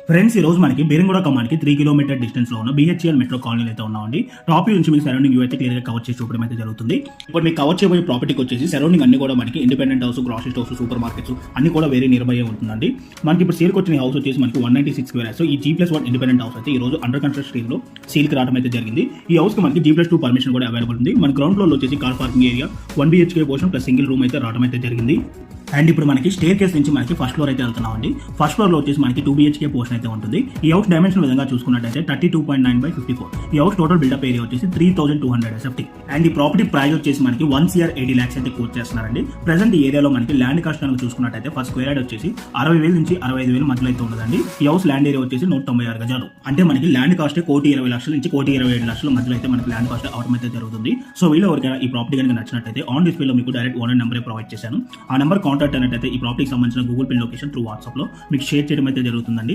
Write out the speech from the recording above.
Friends, ఈ రోజు మనకి బేరంగూడ కమాండ్కి 3 కిలోమీటర్ డిస్టెన్స్ లో ఉన్న BHEL మెట్రో కాలనీలో అయితే ఉన్నామండి. టాప్ నుంచి మీకు సరౌండింగ్ వ్యూ అయితే క్లియర్ గా కవర్ చేసి చూపడం అయితే జరుగుతుంది. ఇప్పుడు మీకు కవర్ చేయబోయే ప్రాపర్టీకి వచ్చేసి సరౌండింగ్ అన్ని కూడా మనకి independent house, grocery stores, super markets అన్ని కూడా వేరే నియర్ బై ఉంటుందండి. మనకి ఇప్పుడు సేల్కి వచ్చిన హౌస్ వచ్చేసి మనకి 196 స్క్వేర్ యార్డ్స్. ఈ G+1 ఇండిపెండెంట్ హౌస్ అయితే ఈ రోజు అండర్ కన్స్ట్రక్షన్ స్టేజ్ లో సేల్ కి రావడం అయితే జరిగింది. ఈ హౌస్ కి మనకి G+2 పర్మిషన్ కూడా అవైలబుల్ ఉంది. మన గ్రౌండ్ ఫ్లోర్ లో వచ్చేసి car parking area, 1 BHK portion plus single room అయితే రావడం అయితే జరిగింది. అండ్ ఇప్పుడు మనకి స్టేర్ కేస్ నుంచి మనకి ఫస్ట్ ఫ్లోర్ అయితే వెళ్తున్నామండి. ఫస్ట్ ఫ్లోర్ లో వచ్చేసి మనకి 2 BHK పోర్షన్ అయితే ఉంటుంది. ఈ హౌస్ డైమెన్షన్ విధంగా చూసుకున్నట్టయితే 32.9/54. ఈ హౌస్ టోటల్ బిల్డప్ ఏరియా వచ్చేసి 3200 SFT. అండ్ ఈ ప్రాపర్టీ ప్రైస్ వచ్చేసి మనకి 1 CR 80 lakhs అయితే కోట్ చేస్తున్నారండి. ప్రెసెంట్ ఈ ఏరియాలో మనకి ల్యాండ్ కాస్ట్ కనుక చూసుకున్నట్టయితే ఫస్ట్ స్క్వేర్ యార్డ్ వచ్చేసి 60,000 నుంచి 65,000 మధ్యలో అయితే ఉండదండి. ఈ హౌస్ ల్యాండ్ ఏరియా వచ్చేసి 196 గజాలు. అంటే మనకి ల్యాండ్ కాస్ట్ 1,20,00,000 నుంచి 1,27 లక్షల మధ్యలో అయితే మనకి ల్యాండ్ కాస్ట్ అవడం అయితే జరుగుతుంది. సో వీళ్ళు ఎవరికైనా ఈ ప్రాపర్టీ కనుక నచ్చినట్టయితే ఆన్ డిస్ప్లేలో మీకు డైరెక్ట్ ఓనర్ నెంబర్ ప్రొవైడ్ చేశాను. ఆ నెంబర్ కాంటాక్ట్ అయినట్టయితే ఈ ప్రాపర్టీకి సంబంధించిన Google pay location through WhatsApp లో మీకు షేర్ చేయడం అయితే జరుగుతుందండి.